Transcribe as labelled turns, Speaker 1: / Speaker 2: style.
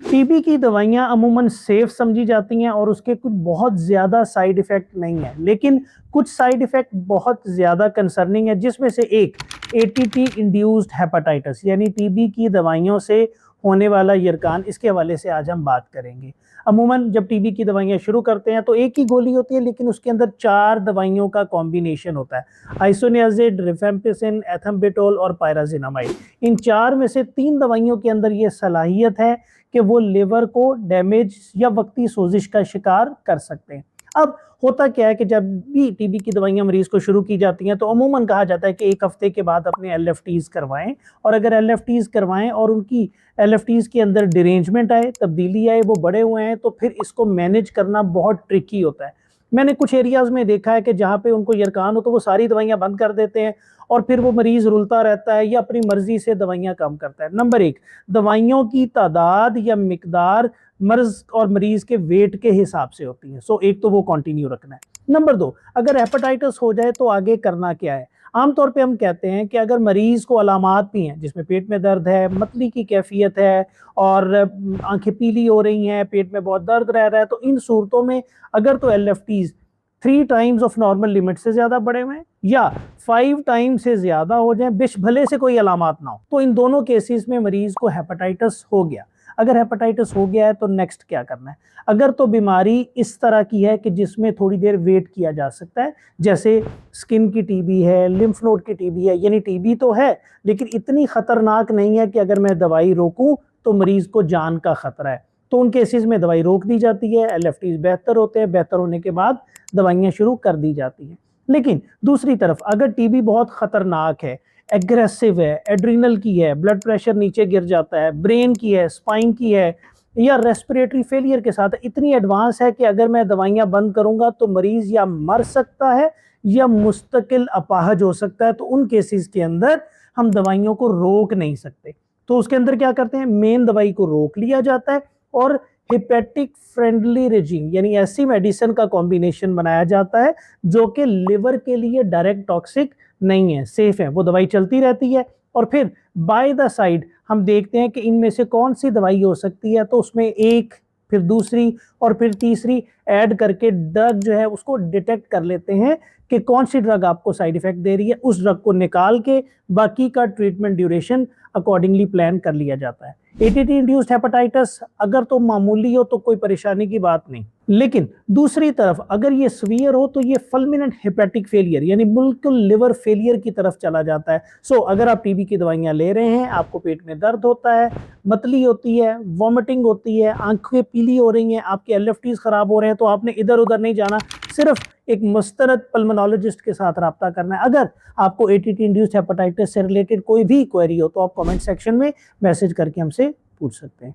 Speaker 1: TB की दवाइयाँ अमूमन सेफ समझी जाती हैं और उसके कुछ बहुत ज़्यादा साइड इफ़ेक्ट नहीं है, लेकिन कुछ साइड इफ़ेक्ट बहुत ज़्यादा कंसर्निंग है, जिसमें से एक एटीटी इंड्यूस्ड हेपेटाइटिस यानी टीबी की दवाइयों से होने वाला यरकान, इसके हवाले से आज हम बात करेंगे। अमूमन जब टीबी की दवाइयाँ शुरू करते हैं तो एक ही गोली होती है, लेकिन उसके अंदर 4 दवाइयों का कॉम्बिनेशन होता है, आइसोनियाज़िड, रिफेम्पिसिन, एथम्पिटोल और पायराज़िनामाइड। इन 4 में से 3 दवाइयों के अंदर ये सलाहियत है कि वो लिवर को डैमेज या वक्ती सोजिश का शिकार कर सकते हैं। अब होता क्या है कि जब भी टीबी की दवाइयाँ मरीज को शुरू की जाती हैं तो अमूमन कहा जाता है कि 1 हफ्ते के बाद अपने एलएफटीज़ करवाएं, और अगर एलएफटीज़ करवाएं और उनकी एलएफटीज़ के अंदर डिरेंजमेंट आए, तब्दीली आए, वो बड़े हुए हैं, तो फिर इसको मैनेज करना बहुत ट्रिकी होता है। मैंने कुछ एरियाज़ में देखा है कि जहाँ पे उनको यरकान हो तो वो सारी दवाइयाँ बंद कर देते हैं और फिर वो मरीज़ रुलता रहता है या अपनी मर्ज़ी से दवाइयाँ कम करता है। नंबर 1, दवाइयों की तादाद या मिकदार मर्ज़ और मरीज़ के वेट के हिसाब से होती है। सो एक तो वो कंटिन्यू रखना है। नंबर 2, अगर हेपेटाइटिस हो जाए तो आगे करना क्या है? आमतौर पे हम कहते हैं कि अगर मरीज़ को अलामात भी हैं, जिसमें पेट में दर्द है, मतली की कैफ़ियत है और आँखें पीली हो रही हैं, पेट में बहुत दर्द रह रहा है, तो इन सूरतों में अगर तो एलएफटीज़ 3 टाइम्स ऑफ नॉर्मल लिमिट से ज़्यादा बढ़े हुए हैं या 5 टाइम्स से ज़्यादा हो जाएँ, बिश भले से कोई अलामात ना हो, तो इन दोनों केसेस में मरीज़ को हेपेटाइटिस हो गया। अगर हेपेटाइटिस हो गया है तो नेक्स्ट क्या करना है? अगर तो बीमारी इस तरह की है कि जिसमें थोड़ी देर वेट किया जा सकता है, जैसे स्किन की टीबी है, लिम्फ नोड की टीबी है, यानी टीबी तो है लेकिन इतनी खतरनाक नहीं है कि अगर मैं दवाई रोकूं तो मरीज को जान का खतरा है, तो उन केसेस में दवाई रोक दी जाती है, एलएफटीज बेहतर होते हैं, बेहतर होने के बाद दवाइयाँ शुरू कर दी जाती हैं। लेकिन दूसरी तरफ अगर टीबी बहुत खतरनाक है, एग्रेसिव है, एड्रिनल की है, ब्लड प्रेशर नीचे गिर जाता है, ब्रेन की है, स्पाइन की है या रेस्पिरेटरी फेलियर के साथ इतनी एडवांस है कि अगर मैं दवाइयां बंद करूंगा तो मरीज या मर सकता है या मुस्तकिल अपाहज हो सकता है, तो उन केसेस के अंदर हम दवाइयों को रोक नहीं सकते। तो उसके अंदर क्या करते हैं, मेन दवाई को रोक लिया जाता है और हिपेटिक फ्रेंडली रेजिम यानी ऐसी मेडिसिन का कॉम्बिनेशन बनाया जाता है जो कि लिवर के लिए डायरेक्ट टॉक्सिक नहीं है, सेफ है, वो दवाई चलती रहती है। और फिर बाय द साइड हम देखते हैं कि इनमें से कौन सी दवाई हो सकती है, तो उसमें एक, फिर दूसरी और फिर तीसरी ऐड करके ड्रग जो है उसको डिटेक्ट कर लेते हैं कि कौन सी ड्रग आपको साइड इफेक्ट दे रही है, उस ड्रग को निकाल के बाकी का ट्रीटमेंट ड्यूरेशन अकॉर्डिंगली प्लान कर लिया जाता है। एटीटी इंड्यूस्ड हेपेटाइटिस अगर तो मामूली हो तो कोई परेशानी की बात नहीं, लेकिन दूसरी तरफ अगर ये सीवियर हो तो ये फुलमिनेंट हेपेटिक फेलियर यानी बिल्कुल लिवर फेलियर की तरफ चला जाता है। सो अगर आप टीबी की दवाइयां ले रहे हैं, आपको पेट में दर्द होता है, मतली होती है, वॉमिटिंग होती है, आंखें पीली हो रही हैं, आपके एलएफटीज खराब हो रहे हैं, तो आपने इधर उधर नहीं जाना, सिर्फ एक मुस्तरद पल्मोनोलॉजिस्ट के साथ रब्ता करना है। अगर आपको एटीटी इंड्यूस्ड हेपेटाइटिस से रिलेटेड कोई भी क्वेरी हो तो आप कमेंट सेक्शन में मैसेज करके हमसे पूछ सकते हैं।